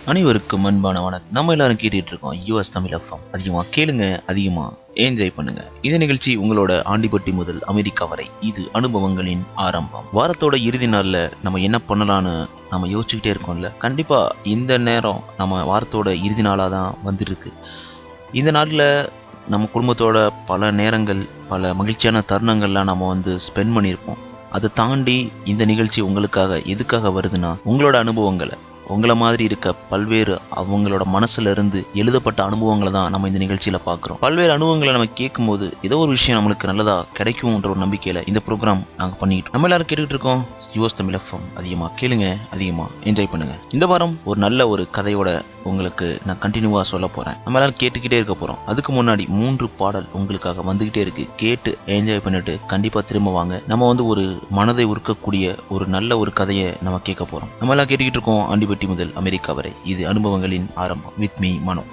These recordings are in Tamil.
அனைவருக்கும் அன்பான வணக்கம். நம்ம எல்லாரும் கேட்டுட்டு இருக்கோம் யூஎஸ் தமிழ் எஃப்எம். அதிகமா கேளுங்க, அதிகமா என்ஜாய் பண்ணுங்க. இந்த நிகழ்ச்சி உங்களோட ஆண்டிப்பட்டி முதல் அமெரிக்கா வரை இது அனுபவங்களின் ஆரம்பம். வாரத்தோட இறுதி நாள்ல நம்ம என்ன பண்ணலான்னு நம்ம யோசிச்சுக்கிட்டே இருக்கோம்ல. கண்டிப்பா இந்த நேரம் நம்ம வாரத்தோட இறுதி நாளாக தான் வந்துருக்கு. இந்த நாளில் நம்ம குடும்பத்தோட பல நேரங்கள், பல மகிழ்ச்சியான தருணங்கள்லாம் நம்ம ஸ்பெண்ட் பண்ணியிருப்போம். அதை தாண்டி இந்த நிகழ்ச்சி உங்களுக்காக எதுக்காக வருதுன்னா, உங்களோட அனுபவங்களை, உங்களை மாதிரி இருக்க பல்வேறு அவங்களோட மனசுல இருந்து எழுதப்பட்ட அனுபவங்களை தான் நம்ம இந்த நிகழ்ச்சியில பாக்குறோம். பல்வேறு அனுபவங்களை நம்ம கேட்கும் போது ஏதோ ஒரு விஷயம் நம்மளுக்கு நல்லதா கிடைக்கும்ன்ற ஒரு நம்பிக்கையில இந்த ப்ரோக்ராம் நாங்க பண்ணிட்டு நம்ம எல்லாரும் கேட்டுக்கிட்டு இருக்கோம். US Tamil FM. அதிகமா கேளுங்க, அதிகமா என்ஜாய் பண்ணுங்க. இந்த வாரம் ஒரு நல்ல ஒரு கதையோட உங்களுக்கு நான் கண்டினியூவா சொல்ல போறேன். நம்ம எல்லாரும் கேட்டுக்கிட்டே இருக்க போறோம். அதுக்கு முன்னாடி 3 பாடல் உங்களுக்காக வந்துகிட்டே இருக்கு. கேட்டு என்ஜாய் பண்ணிட்டு கண்டிப்பா திரும்ப வாங்க. நம்ம ஒரு மனதை உருக்கக்கூடிய ஒரு நல்ல ஒரு கதையை நம்ம கேட்க போறோம். நம்ம எல்லாம் கேட்டுக்கிட்டு இருக்கோம் ஆண்டிப்பட்டி முதல் அமெரிக்கா வரை இது அனுபவங்களின் ஆரம்பம். வித் மீ மனோ.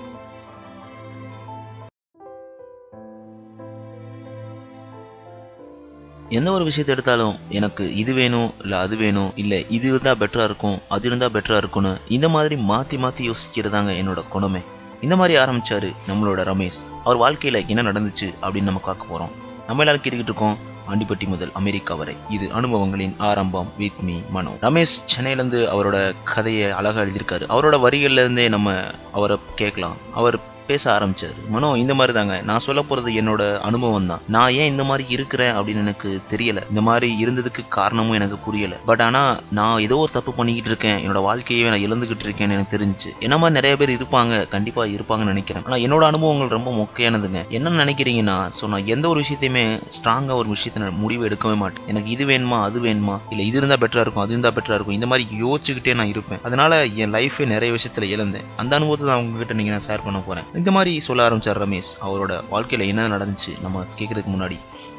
எந்த ஒரு விஷயத்தை எடுத்தாலும் எனக்கு இது வேணும், இல்ல அது வேணும், இல்ல இது இருந்தா பெட்டரா இருக்கும், அது இருந்தா பெட்டரா இருக்கும்னு இந்த மாதிரி மாத்தி மாத்தி யோசிக்கிறதாங்க என்னோட குணமே. இந்த மாதிரி ஆரம்பிச்சாரு நம்மளோட ரமேஷ். அவர் வாழ்க்கையில என்ன நடந்துச்சு அப்படின்னு நம்ம பார்க்க போறோம். நம்ம எல்லாரும் கேட்டுக்கிட்டு இருக்கோம் ஆண்டிப்பட்டி முதல் அமெரிக்கா வரை இது அனுபவங்களின் ஆரம்பம். வித் மீ மனோ. ரமேஷ் சென்னையில இருந்து அவரோட கதையை அழகா எழுதியிருக்காரு. அவரோட வரிகள்ல இருந்தே நம்ம அவரை கேட்கலாம். அவர் பேச ஆரம்பிச்சாரு. மனோ, இந்த மாதிரி தாங்க நான் சொல்ல போறது என்னோட அனுபவம் தான். நான் ஏன் இந்த மாதிரி இருக்கிறேன் அப்படின்னு எனக்கு தெரியல. இந்த மாதிரி இருந்ததுக்கு காரணமும் எனக்கு புரியல. பட் ஆனா நான் ஏதோ ஒரு தப்பு பண்ணிக்கிட்டு இருக்கேன், என்னோட வாழ்க்கையே நான் இழந்துகிட்டு இருக்கேன்னு எனக்கு தெரிஞ்சு. என்ன மாதிரி நிறைய பேர் இருப்பாங்க, கண்டிப்பா இருப்பாங்கன்னு நினைக்கிறேன். ஆனா என்னோட அனுபவங்கள் ரொம்ப மொக்கையானதுங்க. என்ன நினைக்கிறீங்கன்னா, நான் எந்த ஒரு விஷயத்தையுமே ஸ்ட்ராங்கா ஒரு விஷயத்த முடிவு எடுக்கவே மாட்டேன். எனக்கு இது வேணுமா, அது வேணுமா, இல்ல இது இருந்தா பெட்டரா இருக்கும், அது இருந்தா பெட்டரா இருக்கும், இந்த மாதிரி யோசிச்சுக்கிட்டே நான் இருப்பேன். அதனால என் லைஃபே நிறைய விஷயத்துல இழந்தேன். அந்த அனுபவத்தை தான் உங்ககிட்ட நீங்க நான் ஷேர் பண்ண போறேன். இந்த மாதிரி சொல்ல ஆரம்பிச்சார் ரமேஷ். அவரோட வாழ்க்கையில என்ன நடந்துச்சு நம்ம கேட்கறதுக்கு முன்னாடி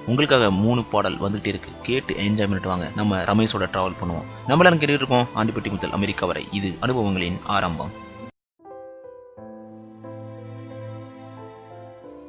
உங்களுக்காக 3 பாடல் வந்துகிட்டே இருக்கு. கேட்டு என்ஜாய் பண்ணிட்டு வாங்க. நம்ம ரமேஷோட டிராவல் பண்ணுவோம். நம்ம எல்லாரும் கேட்டுட்டு இருக்கோம் ஆண்டிப்பட்டி முதல் அமெரிக்கா வரை இது அனுபவங்களின் ஆரம்பம்.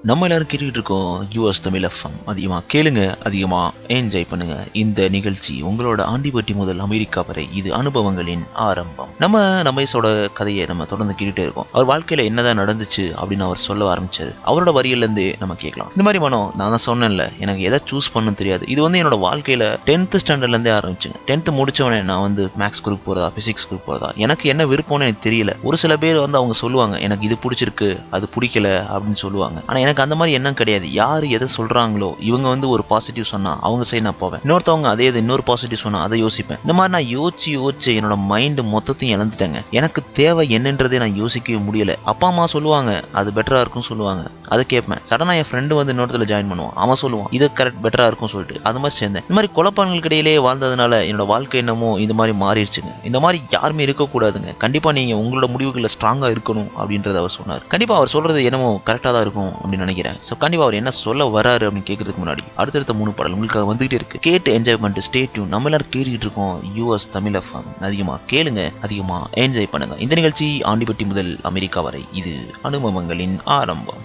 நம்ம எல்லாரும் கேட்டுக்கிட்டு இருக்கோம் யூஎஸ் தமிழ் எஃப்எம். அதிகமா கேளுங்க, அதிகமா என்ஜாய் பண்ணுங்க. இந்த நிகழ்ச்சி உங்களோட ஆண்டிப்பட்டி முதல் அமெரிக்கா வரை இது அனுபவங்களின் ஆரம்பம். நம்ம ரமேஷோட கதையை நம்ம தொடர்ந்து கேட்டுட்டே இருக்கோம். அவர் வாழ்க்கையில என்னதான் நடந்துச்சு அப்படின்னு அவர் சொல்ல ஆரம்பிச்சாரு. அவரோட வரியில இருந்து நம்ம கேட்கலாம். இந்த மாதிரி மனோ, நான் தான் சொன்னேன்ல, எனக்கு எதை சூஸ் பண்ண தெரியாது. இது என்னோட வாழ்க்கையில 10th ஸ்டாண்டர்ட்ல இருந்தே ஆரம்பிச்சுங்க. 10th முடிச்சவனே நான் மேக்ஸ் குரூப் போறதா, பிசிக்ஸ் குரூப் போறதா, எனக்கு என்ன விருப்பம்னு எனக்கு தெரியல. ஒரு சில பேர் அவங்க சொல்லுவாங்க, எனக்கு இது பிடிச்சிருக்கு, அது பிடிக்கல அப்படின்னு சொல்லுவாங்க. ஆனா எனக்கு அந்த மாதிரி எண்ணம் கிடையாது. யாரு எதை சொல்றாங்களோ, இவங்க ஒரு பாசிட்டிவ் சொன்னா அவங்க சைடு நான் போவேன். இன்னொருத்தவங்க அதே இன்னொரு பாசிட்டிவ் சொன்னா அதை யோசிப்பேன். இந்த மாதிரி நான் யோசிச்சு என்னோட மைண்ட் மொத்தத்தையும் இழந்துட்டேங்க. எனக்கு தேவை என்னன்றதே நான் யோசிக்கவே முடியல. அப்பா அம்மா சொல்லுவாங்க அது பெட்டரா இருக்கும் சொல்லுவாங்க, அதை கேட்பேன். சடனா என் ஃப்ரெண்டு இன்னொருத்துல ஜாயின் பண்ணுவான். அவன் சொல்லுவான் இது கரெக்ட் பெட்டரா இருக்கும் சொல்லிட்டு அது மாதிரி சேர்ந்தேன். இந்த மாதிரி குழப்பங்களுக்கு இடையிலேயே வாழ்ந்ததுனால என்னோட வாழ்க்கை என்னமோ இந்த மாதிரி மாறிடுச்சுங்க. இந்த மாதிரி யாருமே இருக்கக்கூடாதுங்க. கண்டிப்பா நீங்க உங்களோட முடிவுகளை ஸ்ட்ராங்கா இருக்கணும் அப்படின்றத அவர் சொன்னார். கண்டிப்பா அவர் சொல்றது என்னமோ கரெக்டா தான் இருக்கும் அப்படின்னு நினைக்கிறேன். சோ கண்டிப்பா அவர் என்ன சொல்ல வராரு அப்படின்னு கேட்கறதுக்கு முன்னாடி அடுத்தடுத்த 3 பாடல் உங்களுக்காக வந்துகிட்டே இருக்கு. கேட்டு என்ஜாய் பண்ணிட்டு ஸ்டே டியூன். நம்ம எல்லாரும் கேட்டுக்கிட்டு இருக்கோம் யூஎஸ் தமிழ் எஃப்எம். அதிகமா கேளுங்க, அதிகமா என்ஜாய் பண்ணுங்க. இந்த நிகழ்ச்சி ஆண்டிப்பட்டி முதல் அமெரிக்கா வரை இது அனுபவங்களின் ஆரம்பம்.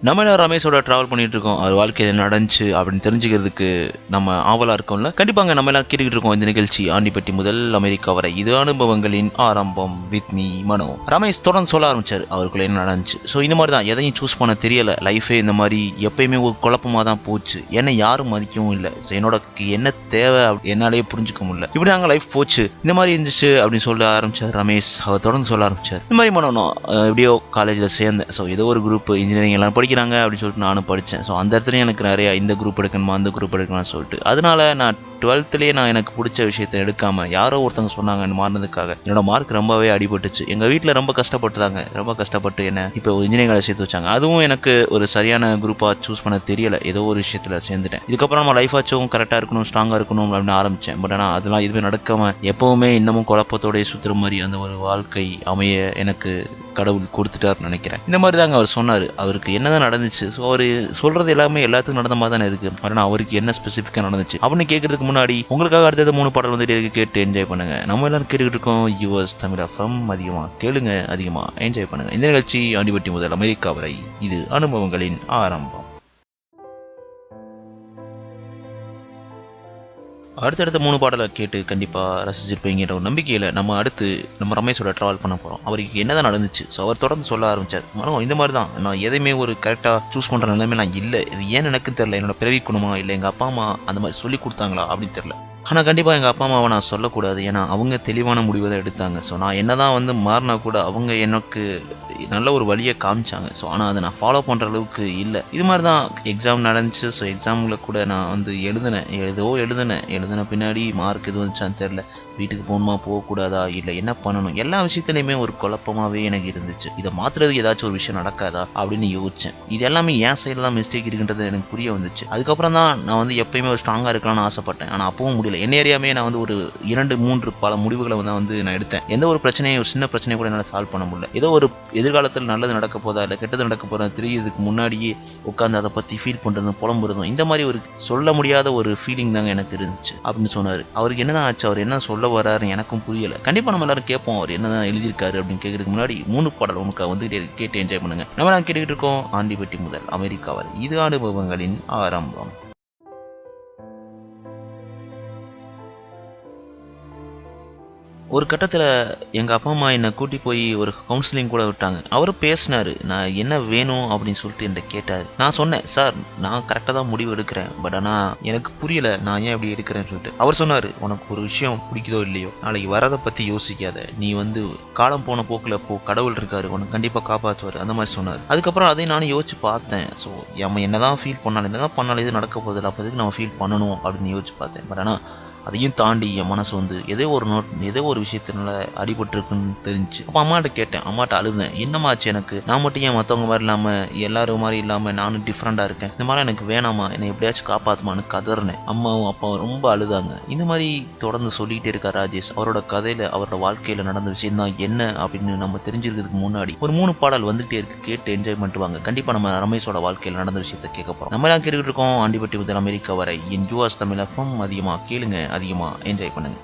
நம்ம எல்லாரும் ரமேஷோட டிராவல் பண்ணிட்டு இருக்கோம். அவர் வாழ்க்கையில நடந்துச்சு அப்படின்னு தெரிஞ்சுக்கிறதுக்கு நம்ம ஆவலா இருக்கோம்ல. கண்டிப்பாங்க நம்ம எல்லாம் கேட்டுக்கிட்டு இருக்கோம் இந்த நிகழ்ச்சி ஆண்டிப்பட்டி முதல் அமெரிக்கா வரை இது அனுபவங்களின் ஆரம்பம். வித் மீ மனோ. ரமேஷ் தொடர்ந்து சொல்ல ஆரம்பிச்சாரு அவருக்குள்ள என்ன நடந்துச்சு. ஸோ இந்த மாதிரி தான் எதையும் சூஸ் பண்ண தெரியல. லைஃபே இந்த மாதிரி எப்பயுமே ஒரு குழப்பமா தான் போச்சு. என்னை யாரும் மதிக்கவும் இல்லை. ஸோ என்னோட என்ன தேவை என்னாலேயே புரிஞ்சுக்க முடியல. இப்படி நாங்கள் லைஃப் போச்சு, இந்த மாதிரி இருந்துச்சு அப்படின்னு சொல்ல ஆரம்பிச்சார் ரமேஷ். அவர் தொடர்ந்து சொல்ல ஆரம்பிச்சார். இந்த மாதிரி மனோ எப்படியோ காலேஜில் சேர்ந்தேன். ஸோ ஏதோ ஒரு குரூப் இன்ஜினியரிங் எல்லாம் படிக்கிறாங்க அப்படின்னு சொல்லிட்டு நானும் படித்தேன். ஸோ அந்த இடத்துலையும் எனக்கு நிறைய இந்த குரூப் எடுக்கணுமா அந்த குரூப் எடுக்கணும்னு சொல்லிட்டு அதனால நான் 12th நான் எனக்கு பிடிச்ச விஷயத்த எடுக்காம யாரோ ஒருத்தவங்க சொன்னாங்க மாறினதுக்காக என்னோட மார்க் ரொம்பவே அடிபட்டுச்சு. எங்க வீட்டில் ரொம்ப கஷ்டப்பட்டுதாங்க. ரொம்ப கஷ்டப்பட்டு என்ன இப்போ இன்ஜினியரிங் சேர்த்து வச்சாங்க. அதுவும் எனக்கு ஒரு சரியான குரூப்பா சூஸ் பண்ண தெரியல. ஏதோ ஒரு விஷயத்துல சேர்ந்துட்டேன். இதுக்கப்புறம் நம்ம லைஃப் ஆச்சும் கரெக்டா இருக்கணும், ஸ்ட்ராங்கா இருக்கணும் அப்படின்னு ஆரம்பிச்சேன். பட் ஆனால் அதெல்லாம் எதுவுமே நடக்காம எப்பவுமே இன்னமும் குழப்பத்தோடய சுத்துற மாதிரி அந்த ஒரு வாழ்க்கை அமைய எனக்கு கடவுள் கொடுத்துட்டாருன்னு நினைக்கிறேன். இந்த மாதிரி தாங்க அவர் சொன்னாரு. அவருக்கு என்னதான் நடந்துச்சு, ஸோ அவர் சொல்றது எல்லாமே எல்லாத்துக்கும் நடந்த மாதிரி தானே இருக்கு. ஆனால் அவருக்கு என்ன ஸ்பெசிஃபிக்கா நடந்துச்சு அப்படின்னு கேட்கறதுக்கு முன்னாடி உங்களுக்காக அடுத்தது 3 பாடல் வந்துட்டு இருக்கு. கேட்டு என்ஜாய் பண்ணுங்க. நம்ம எல்லாரும் கேட்டுக்கிட்டு இருக்கோம் யூஎஸ் தமிழ் எஃப்எம். அதிகமா கேளுங்க, அதிகமா என்ஜாய் பண்ணுங்க. இந்த நிகழ்ச்சி ஆண்டிப்பட்டி முதல் அமெரிக்கா வரை இது அனுபவங்களின் ஆரம்பம். அடுத்தடுத்த 3 பாடலை கேட்டு கண்டிப்பா ரசிச்சிருப்பீங்கன்ற ஒரு நம்பிக்கையில நம்ம அடுத்து நம்ம ரமேஷோட டிராவல் பண்ண போறோம். அவருக்கு என்னதான் நடந்துச்சு, ஸோ அவர் தொடர்ந்து சொல்ல ஆரம்பிச்சார். மரம் இந்த மாதிரி தான், நான் எதையுமே ஒரு கரெக்டா சூஸ் பண்ற நிலைமை நான் இல்லை. இது ஏன் எனக்குன்னு தெரியல, என்னோட பிறவி குணமா இல்லை எங்க அப்பா அம்மா அந்த மாதிரி சொல்லி கொடுத்தாங்களா அப்படின்னு தெரியல. ஆனால் கண்டிப்பாக எங்கள் அப்பா அம்மாவை நான் சொல்லக்கூடாது, ஏன்னா அவங்க தெளிவான முடிவை தான் எடுத்தாங்க. ஸோ நான் என்னதான் மாறினா கூட அவங்க எனக்கு நல்ல ஒரு வழியை காமிச்சாங்க. ஸோ ஆனால் அதை நான் ஃபாலோ பண்ணுற அளவுக்கு இல்லை. இது மாதிரி தான் எக்ஸாம் நடந்துச்சு. ஸோ எக்ஸாமில் கூட நான் எழுதின பின்னாடி மார்க் எதுவும் வந்துச்சான்னு தெரில. வீட்டுக்கு போகணுமா போகக்கூடாதா, இல்லை என்ன பண்ணணும், எல்லா விஷயத்துலையுமே ஒரு குழப்பமாகவே எனக்கு இருந்துச்சு. இதை மாற்றுறதுக்கு ஏதாச்சும் ஒரு விஷயம் நடக்காதா அப்படின்னு யோசித்தேன். இது எல்லாமே என் சைடில் தான் மிஸ்டேக் இருக்குன்றது எனக்கு புரிய வந்துச்சு. அதுக்கப்புறம் தான் நான் எப்பயுமே ஒரு ஸ்ட்ராங்காக இருக்கலாம்னு ஆசைப்பட்டேன். ஆனால் அப்பவும் முடியல. என்ன ஏரியாமே நான் ஒரு 2-3 பல முடிவுகளை நான் எடுத்தேன். எந்த ஒரு பிரச்சனையும், ஒரு சின்ன பிரச்சனையை கூட என்னால் சால்வ் பண்ண முடியல. ஏதோ ஒரு எதிர்காலத்தில் நல்லது நடக்க போதா இல்லை கெட்டது நடக்க போதா தெரியறதுக்கு முன்னாடியே உட்காந்து அதை பற்றி ஃபீல் பண்ணுறதும் புலம்புறதும், இந்த மாதிரி ஒரு சொல்ல முடியாத ஒரு ஃபீலிங் தாங்க எனக்கு இருந்துச்சு அப்படின்னு சொன்னார். அவருக்கு என்னதான் ஆச்சு, அவர் என்ன சொல்ல வர்றாருன்னு எனக்கும் புரியல. கண்டிப்பாக நம்ம எல்லாரும் கேட்போம் அவர் என்னதான் எழுதியிருக்காரு அப்படின்னு. கேட்கறதுக்கு முன்னாடி 3 பாடல் உங்களுக்கு கேட்டு என்ஜாய் பண்ணுங்க. நம்ம கேட்டுக்கிட்டு இருக்கோம் ஆண்டிபட்டி முதல் அமெரிக்கா வரை, இது அனுபவங்களின் ஆரம்பம். ஒரு கட்டத்தில் எங்கள் அப்பா அம்மா என்னை கூட்டி போய் ஒரு கவுன்சிலிங் கூட விட்டாங்க. அவரும் பேசினார், நான் என்ன வேணும் அப்படின்னு சொல்லிட்டு என்கிட்ட கேட்டார். நான் சொன்னேன், சார் நான் கரெக்டாக தான் முடிவு எடுக்கிறேன், பட் ஆனால் எனக்கு புரியல நான் ஏன் இப்படி எடுக்கிறேன்னு சொல்லிட்டு. அவர் சொன்னார், உனக்கு ஒரு விஷயம் பிடிக்குதோ இல்லையோ நாளைக்கு வரதை பற்றி யோசிக்காத, நீ காலம் போன போக்கில் கடவுள் இருக்காரு, உனக்கு கண்டிப்பாக காப்பாற்றுவார் அந்த மாதிரி சொன்னார். அதுக்கப்புறம் அதையும் நானும் யோசிச்சு பார்த்தேன். ஸோ நம்ம என்னதான் ஃபீல் பண்ணாலும் எது நடக்க போதில்லை, அப்போ எதுக்கு நம்ம ஃபீல் பண்ணணும் அப்படின்னு யோசிச்சு பார்த்தேன். பட் ஆனால் அதையும் தாண்டி என் மனசு ஏதோ ஒரு விஷயத்தினால அடிபட்டுருக்குன்னு தெரிஞ்சு அப்போ அம்மாட்ட கேட்டேன். அம்மாட்ட அழுதேன், என்னமாச்சு எனக்கு, நான் மட்டும் ஏன் மற்றவங்க மாதிரி இல்லாமல் எல்லாரும் மாதிரி இல்லாமல் நானும் டிஃப்ரெண்டாக இருக்கேன், இந்த மாதிரி எனக்கு வேணாமா, என்னை எப்படியாச்சும் காப்பாற்றுமான்னு கதறினேன். அம்மாவும் அப்பாவும் ரொம்ப அழுதாங்க. இந்த மாதிரி தொடர்ந்து சொல்லிகிட்டே இருக்கார் ராஜேஷ். அவரோட கதையில் அவரோட வாழ்க்கையில் நடந்த விஷயம் தான் என்ன அப்படின்னு நம்ம தெரிஞ்சிருக்கிறதுக்கு முன்னாடி ஒரு 3 பாடல் வந்துகிட்டே இருக்கு, கேட்டு என்ஜாய் பண்ணிட்டு வாங்க. கண்டிப்பாக நம்ம ரமேஷோட வாழ்க்கையில் நடந்த விஷயத்தை கேட்க போகிறோம். நம்ம எல்லாம் கேட்டுக்கிட்டு இருக்கோம் ஆண்டிபட்டி முதல் அமெரிக்கா வரை, என் யூஎஸ் தமிழ் எஃப்எம். அதிகமாக கேளுங்க, அதிகமாக என்ஜாய் பண்ணுங்க.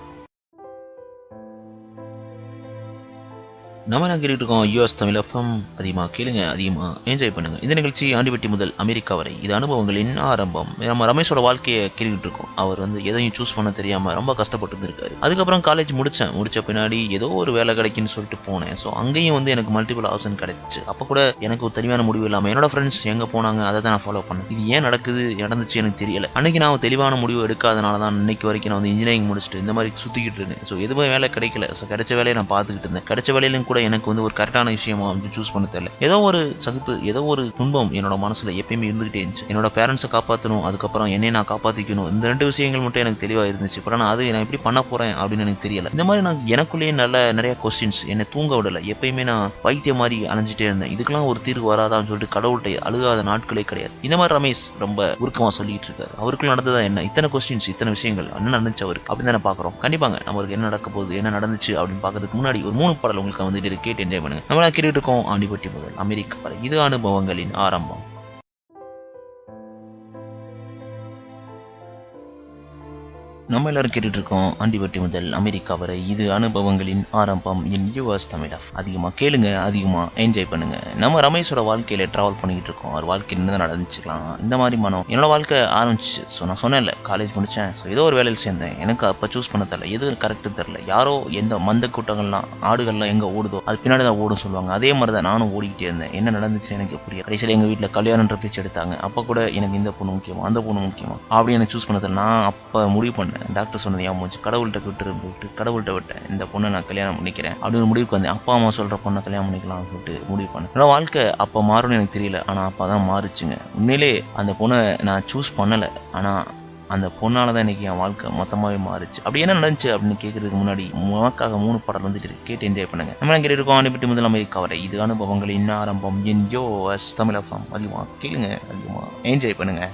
நம்ம கேட்டுட்டு இருக்கோம் யூஎஸ் தமிழ் எஃப்எம். அதிகமாக கேளுங்க, அதிகமாக என்ஜாய் பண்ணுங்க. இந்த நிகழ்ச்சி ஆண்டிபட்டி முதல் அமெரிக்கா வரை, இது அனுபவங்களின் ஆரம்பம். நம்ம ரமேஷோட வாழ்க்கையை கேட்டுக்கிட்டு இருக்கோம். அவர் எதையும் சூஸ் பண்ண தெரியாம ரொம்ப கஷ்டப்பட்டு இருந்திருக்காரு. அதுக்கப்புறம் காலேஜ் முடிச்ச பின்னாடி ஏதோ ஒரு வேலை கிடைக்குன்னு சொல்லிட்டு போனேன். ஸோ அங்கேயும் எனக்கு மல்டிபிள் ஆப்ஷன் கிடைச்சிச்சு. அப்போ கூட எனக்கு ஒரு தெளிவான முடிவு இல்லாமல் என்னோட ஃப்ரெண்ட்ஸ் எங்க போனாங்க அதை தான் நான் ஃபாலோ பண்ணேன். இது ஏன் நடந்துச்சு எனக்கு தெரியல. அன்னைக்கு நான் தெளிவான முடிவு எடுக்காதனால தான் இன்னைக்கு வரைக்கும் நான் இன்ஜினியரிங் முடிச்சுட்டு இந்த மாதிரி சுத்திக்கிட்டு இருந்தேன். ஸோ எதுவுமே வேலை கிடைக்கல. ஸோ கிடைச்ச வேலையை நான் பார்த்துக்கிட்டு இருந்தேன். கிடைச்ச வேலையிலும் கூட எனக்கு ஒரு கரெக்டான விஷயமா சூஸ் பண்ண தெரியல. ஏதோ ஒரு சகிப்பு, ஏதோ ஒரு துன்பம் என்னோட மனசுல எப்பயுமே இருந்துகிட்டே இருந்துச்சு. என்னோட பேரண்ட்ஸை காப்பாற்றணும், அதுக்கப்புறம் என்னை நான் காப்பாற்றிக்கணும், இந்த 2 விஷயங்கள் மட்டும் எனக்கு தெளிவா இருந்துச்சு. பட் நான் அது நான் எப்படி பண்ண போறேன் அப்படின்னு எனக்கு தெரியல. இந்த மாதிரி நான் எனக்குள்ளேயே நிறைய கொஸ்டின்ஸ் என்னை தூங்க விடல. எப்பயுமே நான் பைத்திய மாதிரி அலைஞ்சிட்டே இருந்தேன். இதுக்கெல்லாம் ஒரு தீர்வு வராதான்னு சொல்லிட்டு கடவுள்கிட்ட அழுகாத நாட்களே கிடையாது. இந்த மாதிரி ரமேஷ் ரொம்ப உருக்கமா சொல்லிட்டு இருக்காரு. அவருக்குள்ள நடந்ததா என்ன, இத்தனை கொஸ்டின்ஸ், இத்தனை விஷயங்கள் என்ன நடந்துச்சு அவருக்கு அப்படின்னு தானே பாக்குறோம். கண்டிப்பாங்க நம்மளுக்கு என்ன நடக்க போகுது, என்ன நடந்துச்சு அப்படின்னு பாக்கிறதுக்கு முன்னாடி ஒரு 3 பாடல் உங்களுக்கு கேட்டு என்ஜாய் பண்ணுங்க. நம்மளா கேட்டுட்டு இருக்கோம் ஆண்டிபட்டி முதல் அமெரிக்கா வரை, இது அனுபவங்களின் ஆரம்பம். நம்ம எல்லாரும் கேட்டுட்டு இருக்கோம் ஆண்டிபட்டி முதல் அமெரிக்கா வரை, இது அனுபவங்களின் ஆரம்பம். என் யூஎஸ் தமிழ். அதிகமாக கேளுங்க, அதிகமாக என்ஜாய் பண்ணுங்க. நம்ம ரமேஷோட வாழ்க்கையில டிராவல் பண்ணிக்கிட்டு இருக்கோம். அவர் வாழ்க்கையில் என்ன நடந்துச்சுக்கலாம் இந்த மாதிரி மனம் என்னோட வாழ்க்கை ஆரம்பிச்சு. ஸோ நான் சொன்னேன்ல, காலேஜ் முடிச்சேன். ஸோ ஏதோ ஒரு வேலையில் சேர்ந்தேன். எனக்கு அப்போ சூஸ் பண்ண தெரியல, எது கரெக்டு தெரியல. யாரோ எந்த மந்த கூட்டங்கள்லாம் ஆடுகள்லாம் எங்கே ஓடுதோ அது பின்னாடி தான் ஓடும் சொல்லுவாங்க. அதே மாதிரி தான் நானும் ஓடிக்கிட்டே இருந்தேன். என்ன நடந்துச்சு எனக்கு புரியல. கடைசியில் எங்கள் வீட்டில் கல்யாணன்ற பேச்சு எடுத்தாங்க. அப்போ கூட எனக்கு இந்த பொண்ணு முக்கியமா அந்த பொண்ணு முக்கியமா அப்படி எனக்கு சூஸ் பண்ண தெரியல. நான் அப்போ முடிவு பண்ணேன், டாக்டர் சொன்னது ஏன் கடவுள்கிட்ட விட்டேன், இந்த பொண்ணை நான் கல்யாணம் பண்ணிக்கிறேன் அப்படின்னு முடிவுக்கு வந்தேன். அப்பா அம்மா சொல்ற பொண்ணை கல்யாணம் பண்ணிக்கலாம் சொல்லிட்டு முடிவு பண்ணேன். என்னோட வாழ்க்கை அப்போ மாறும்னு எனக்கு தெரியல, ஆனா அப்பதான் மாறுச்சுங்க. உண்மையிலே அந்த பொண்ணை நான் சூஸ் பண்ணல, ஆனா அந்த பொண்ணாலதான் இன்னைக்கு என் வாழ்க்கை மொத்தமாவே மாறுச்சு. அப்படி என்ன நடந்துச்சு அப்படின்னு கேட்கறதுக்கு முன்னாடி உனக்காக 3 பாடல் கேட்டு என்ஜாய் பண்ணுங்க. நம்ம கேட்டு இருக்கோம் ஆண்டிபட்டி முதல் அமெரிக்கா வரை, இது அனுபவங்களின் ஆரம்பம். என் யூஎஸ் தமிழ் எஃப்எம். அதிகமா கேளுங்க, அதிகமா என்ஜாய் பண்ணுங்க.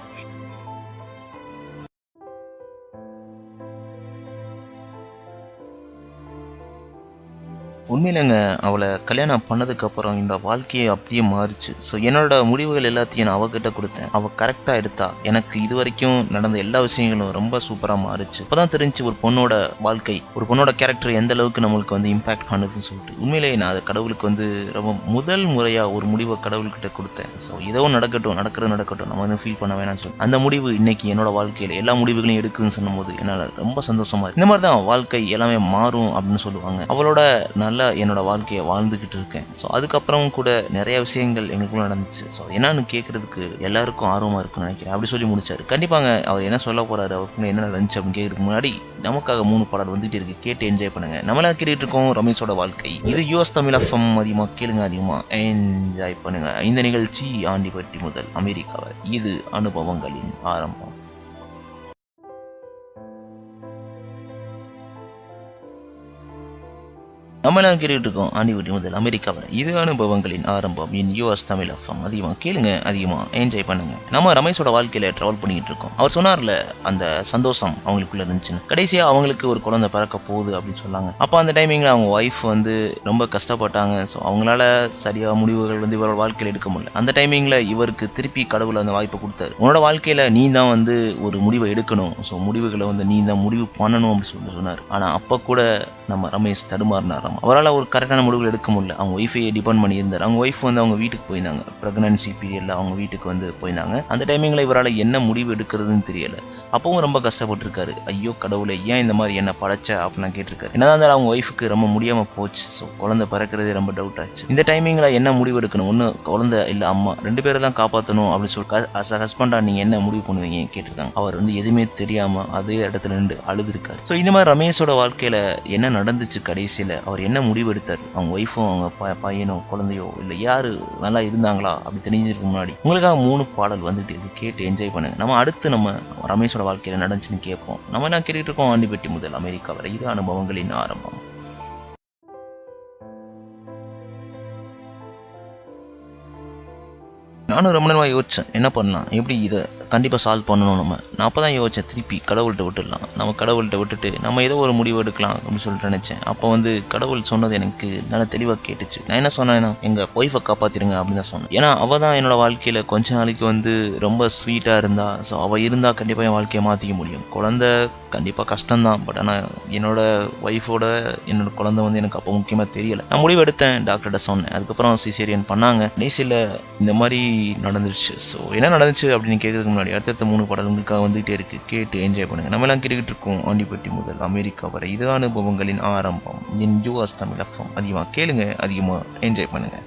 உண்மையிலங்க அவளை கல்யாணம் பண்ணதுக்கு அப்புறம் என்னோட வாழ்க்கையை அப்படியே மாறிச்சு. ஸோ என்னோட முடிவுகள் எல்லாத்தையும் நான் அவகிட்ட கொடுத்தேன். அவ கரெக்டா எடுத்தா. எனக்கு இது வரைக்கும் நடந்த எல்லா விஷயங்களும் ரொம்ப சூப்பரா மாறிச்சு. அப்பதான் தெரிஞ்சு ஒரு பொண்ணோட வாழ்க்கை, ஒரு பொண்ணோட கேரக்டர் எந்த அளவுக்கு நம்மளுக்கு வந்து இம்பாக்ட் பண்ணுதுன்னு சொல்லிட்டு. உண்மையிலேயே நான் அதை கடவுளுக்கு வந்து ரொம்ப முதல் முறையா ஒரு முடிவை கடவுள்கிட்ட கொடுத்தேன். ஸோ ஏதோ நடக்கட்டும், நடக்கட்டும், நம்ம வந்து ஃபீல் பண்ண வேணாம்னு சொல்லி அந்த முடிவு இன்னைக்கு என்னோட வாழ்க்கையில எல்லா முடிவுகளையும் எடுக்குதுன்னு சொல்லும் போது என்னால ரொம்ப சந்தோஷமா இருக்கு. இந்த மாதிரி தான் வாழ்க்கை எல்லாமே மாறும் அப்படின்னு சொல்லுவாங்க. அவளோட நல்லா என்னோட வாழ்க்கையை வாழ்ந்துகிட்டு இருக்கேன். ஸோ அதுக்கப்புறம் கூட நிறைய விஷயங்கள் எங்களுக்குள்ள நடந்துச்சு. ஸோ என்னன்னு கேட்கறதுக்கு எல்லாருக்கும் ஆர்வமா இருக்குன்னு நினைக்கிறேன். அப்படி சொல்லி முடிச்சாரு. கண்டிப்பாங்க அவர் என்ன சொல்ல போறாரு, அவருக்கு என்ன நடந்துச்சு அப்படின்னு கேட்கறதுக்கு முன்னாடி நமக்காக 3 பாடல் வந்துட்டு இருக்கு. கேட்டு என்ஜாய் பண்ணுங்க. நம்மளா கேட்டுட்டு இருக்கோம் ரமேஷோட வாழ்க்கை. இது யூஎஸ் தமிழ் எஃப்எம். அதிகமா கேளுங்க, அதிகமா என்ஜாய் பண்ணுங்க. இந்த நிகழ்ச்சி ஆண்டிப்பட்டி முதல் அமெரிக்காவை, இது அனுபவங்களின் ஆரம்பம். நம்மளாம் கேட்டுட்டு இருக்கோம் ஆண்டிப்பட்டி முதல் அமெரிக்கா வரை, இது அனுபவங்களின் ஆரம்பம். In US Tamil FM. அதிகமாக கேளுங்க, அதிகமாக என்ஜாய் பண்ணுங்க. நம்ம ரமேஷோட வாழ்க்கையில டிராவல் பண்ணிட்டு இருக்கோம். அவர் சொன்னார்ல அந்த சந்தோஷம் அவங்களுக்குள்ள இருந்துச்சுன்னு. கடைசியா அவங்களுக்கு ஒரு குழந்தை பிறக்க போகுது அப்படின்னு சொன்னாங்க. அப்போ அந்த டைமிங்ல அவங்க ஒய்ஃப் வந்து ரொம்ப கஷ்டப்பட்டாங்க. ஸோ அவங்களால சரியா முடிவுகள் வந்து இவரோட வாழ்க்கையில எடுக்க முடியல. அந்த டைமிங்ல இவருக்கு திருப்பி கடவுள் அந்த வாய்ப்பை கொடுத்தாரு. உன்னோட வாழ்க்கையில நீ தான் வந்து ஒரு முடிவை எடுக்கணும். ஸோ முடிவுகளை வந்து நீ தான் முடிவு பண்ணணும் அப்படின்னு சொல்லி சொன்னார். ஆனா அப்ப கூட நம்ம ரமேஷ் தடுமாறினார். அவரால் ஒரு கரெக்டான முடிவுகள் எடுக்க முடியல. அவங்க ஒய்ஃபையை டிபெண்ட் பண்ணி இருந்தார். அவங்க ஒய்ஃப் வந்து அவங்க வீட்டுக்கு போயிருந்தாங்க. பிரெக்னன்சி பீரியட்ல அவங்க வீட்டுக்கு வந்து போயிருந்தாங்க. அந்த டைமிங்ல இவரால் என்ன முடிவு எடுக்கிறதுன்னு தெரியல. அப்பவும் ரொம்ப கஷ்டப்பட்டிருக்காரு. ஐயோ கடவுளை, ஏன் இந்த மாதிரி என்ன படைச்ச அப்படின்னு கேட்டிருக்காரு. என்னதான் இருந்தாலும் அவங்க ஒய்ஃபுக்கு ரொம்ப முடியாம போச்சு. ஸோ குழந்தை பிறக்கிறதே ரொம்ப டவுட் ஆச்சு. இந்த டைமிங்ல என்ன முடிவு எடுக்கணும், ஒன்னு குழந்தை இல்ல அம்மா, 2 பேரை தான் காப்பாற்றணும் அப்படின்னு சொல்லி அஸ் ஹஸ்பண்டா நீங்க என்ன முடிவு பண்ணுவீங்க கேட்டிருக்காங்க. அவர் வந்து எதுவுமே தெரியாம அதே இடத்துல நின்று அழுதுருக்காரு. ஸோ இந்த மாதிரி ரமேஷோட வாழ்க்கையில என்ன நடந்துச்சு, கடைசியில அவர் என்ன முடிவு எடுத்தார், அவங்க ஒய்ஃபும் அவங்க பையனோ குழந்தையோ இல்ல யாரு நல்லா இருந்தாங்களா அப்படி தெரிஞ்சிருக்கு முன்னாடி உங்களுக்காக 3 பாடல் வந்துட்டு இருக்கு. கேட்டு என்ஜாய் பண்ணுங்க. நம்ம அடுத்து நம்ம ரமேஷோட வாழ்க்கையில நடந்துச்சுன்னு கேட்போம். நம்ம என்ன கேட்டுட்டு இருக்கோம் ஆண்டிப்பட்டி முதல் அமெரிக்கா வரை, இது அனுபவங்களின் ஆரம்பம். நானும் ரொம்ப நேரமாக யோசிச்சேன் என்ன பண்ணலாம், எப்படி இதை கண்டிப்பாக சால்வ் பண்ணணும். நான் அப்போ தான் யோசித்தேன், திருப்பி கடவுள்கிட்ட விட்டுடலாம். நம்ம கடவுள்கிட்ட விட்டுட்டு நம்ம ஏதோ ஒரு முடிவு எடுக்கலாம் அப்படின்னு சொல்லிட்டு நினச்சேன். அப்போ வந்து கடவுள் சொன்னது எனக்கு நல்லா தெளிவாக கேட்டுச்சு. நான் என்ன சொன்னேன்னா, எங்கள் ஒய்ஃபை காப்பாற்றிடுங்க அப்படின்னு தான் சொன்னேன். ஏன்னா அவள் தான் என்னோட வாழ்க்கையில் கொஞ்ச நாளைக்கு வந்து ரொம்ப ஸ்வீட்டாக இருந்தா. ஸோ அவள் இருந்தால் கண்டிப்பாக என் வாழ்க்கையை மாற்றிக்க முடியும். குழந்தை கண்டிப்பாக கஷ்டம்தான். பட் ஆனால் என்னோட ஒய்ஃபோட என்னோட குழந்தை வந்து எனக்கு அப்போ முக்கியமாக தெரியலை. நான் முடிவு எடுத்தேன், டாக்டர்கிட்ட சொன்னேன். அதுக்கப்புறம் சிசேரியன் பண்ணாங்க. கடைசியில் இந்த மாதிரி நடந்துருச்சு. ஸோ என்ன நடந்துச்சு அப்படின்னு கேட்கறதுக்கு முன்னாடி அடுத்த 3 பாடல் உங்களுக்காக வந்துகிட்டே இருக்கு. கேட்டு என்ஜாய் பண்ணுங்க. நம்ம எல்லாம் கேட்டுக்கிட்டு இருக்கோம் ஆண்டிப்பட்டி முதல் அமெரிக்கா வரை, இது அனுபவங்களின் ஆரம்பம். In US Tamil FM. அதிகமாக கேளுங்க, அதிகமாக என்ஜாய் பண்ணுங்க.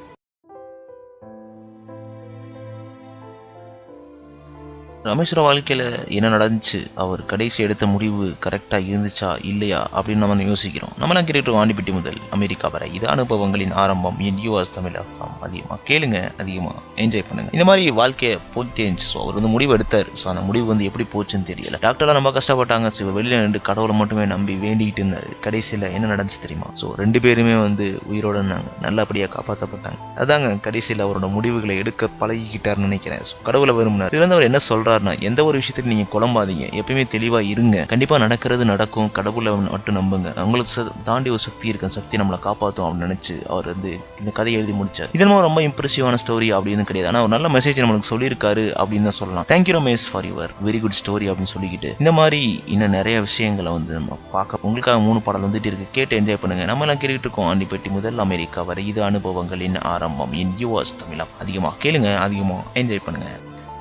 ரமேஷோட வாழ்க்கையில என்ன நடந்துச்சு, அவர் கடைசி எடுத்த முடிவு கரெக்டா இருந்துச்சா இல்லையா அப்படின்னு நம்ம யோசிக்கிறோம். நம்மளாம் கேட்டுட்டு ஆண்டிப்பட்டி முதல் அமெரிக்கா வரை, இது அனுபவங்களின் ஆரம்பம். In US Tamil FM. அதிகமா கேளுங்க, அதிகமா என்ஜாய் பண்ணுங்க. இந்த மாதிரி வாழ்க்கையை போயிட்டே இருந்துச்சு. ஸோ அவர் வந்து முடிவு எடுத்தார். ஸோ அந்த முடிவு வந்து எப்படி போச்சுன்னு தெரியல. டாக்டர்லாம் ரொம்ப கஷ்டப்பட்டாங்க. ஸோ வெளியில 2 கடவுளை மட்டுமே நம்பி வேண்டிக்கிட்டு இருந்தாரு. கடைசியில என்ன நடந்துச்சு தெரியுமா? ஸோ 2 பேருமே வந்து உயிரோட இருந்தாங்க, நல்லபடியா காப்பாற்றப்பட்டாங்க. அதாங்க கடைசியில் அவரோட முடிவுகளை எடுக்க பழகிக்கிட்டாருன்னு நினைக்கிறேன். கடவுளை விரும்பினார். இதுல அவர் என்ன சொல்றாரு, எந்த ஒரு விஷயத்துக்கு நீங்க குழம்பாதீங்க, எப்பயுமே தெளிவா இருங்க, கண்டிப்பா நடக்கிறது நடக்கும், கடவுளை மட்டும் நம்புங்க, உங்களுக்கு தாண்டி ஒரு சக்தி இருக்கு, சக்தி நம்மளை காப்பாற்றும் அப்படின்னு நினைச்சு அவர் வந்து இந்த கதையை எழுதி முடிச்சார். இதெல்லாம் ரொம்ப இம்ப்ரெசிவான ஸ்டோரி அப்படின்னு கிடையாது, ஆனா ஒரு நல்ல மெசேஜ் நம்மளுக்கு சொல்லியிருக்காரு அப்படின்னு தான் சொல்லலாம். Thank you Ramesh for your very good story அப்படின்னு சொல்லிக்கிட்டு இந்த மாதிரி இன்னும் நிறைய விஷயங்களை வந்து நம்ம பார்க்க உங்களுக்காக 3 பாடல் வந்துட்டு இருக்கு. கேட்டு என்ஜாய் பண்ணுங்க. நம்ம எல்லாம் கேட்டுட்டு இருக்கோம் ஆண்டிப்பட்டி முதல் அமெரிக்கா வரை, இது அனுபவங்களின் ஆரம்பம். In US Tamil. அதிகமா கேளுங்க, அதிகமா என்ஜாய் பண்ணுங்க.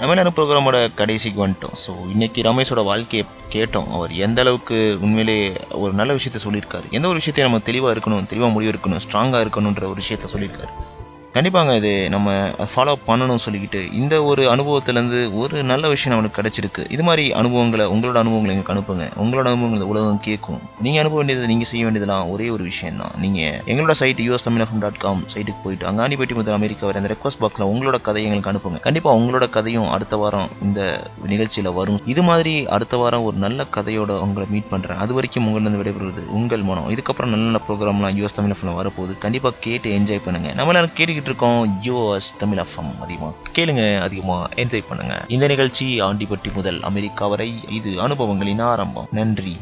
நம்ம என்ன ப்ரோக்ராமோட கடைசிக்கு வந்துட்டோம். ஸோ இன்னைக்கு ரமேஷோட வாழ்க்கையை கேட்டோம். அவர் எந்த அளவுக்கு உண்மையிலே ஒரு நல்ல விஷயத்த சொல்லியிருக்காரு. எந்த ஒரு விஷயத்தையும் நம்ம தெளிவாக இருக்கணும், தெளிவாக முடிவு இருக்கணும், ஸ்ட்ராங்காக இருக்கணுன்ற ஒரு விஷயத்த சொல்லியிருக்காரு. கண்டிப்பாங்க இது நம்ம ஃபாலோ பண்ணணும்னு சொல்லிக்கிட்டு இந்த ஒரு அனுபவத்திலேருந்து ஒரு நல்ல விஷயம் நம்மளுக்கு கிடைச்சிருக்கு. இது மாதிரி அனுபவங்களை, உங்களோட அனுபவங்களை எங்களுக்கு அனுப்புங்க. உங்களோட அனுபவங்களை உலகம் கேட்கும். நீங்கள் அனுப்ப வேண்டியது, நீங்கள் செய்ய வேண்டியதெல்லாம் ஒரே ஒரு விஷயம் தான். நீங்கள் எங்களோட சைட் ustamilafm.com சைட்டுக்கு போயிட்டு அங்கே ஆண்டிப்பட்டி முதல் அமெரிக்கா வரை அந்த ரெக்வஸ்ட் பாக்ஸில் உங்களோட கதையை எங்களுக்கு அனுப்புங்க. கண்டிப்பாக உங்களோட கதையும் அடுத்த வாரம் இந்த நிகழ்ச்சியில் வரும். இது மாதிரி அடுத்த வாரம் ஒரு நல்ல கதையோட உங்களை மீட் பண்ணுறேன். அது வரைக்கும் உங்களிருந்து விடைபெறுவது உங்கள் மனம். இதுக்கப்புறம் நல்ல நல்ல ப்ரோக்ராம்லாம் யூஎஸ் தமிழ் எஃப்எம்ல வரப்போகுது. கண்டிப்பாக கேட்டு என்ஜாய் பண்ணுங்க. நம்மளால கேட்டுக்கிட்டு இருக்கோம் யூஎஸ் தமிழ் எஃப்எம். அதிகமா கேளுங்க, அதிகமா என்ஜாய் பண்ணுங்க. இந்த நிகழ்ச்சி ஆண்டிப்பட்டி முதல் அமெரிக்கா வரை, இது அனுபவங்களின் ஆரம்பம். நன்றி.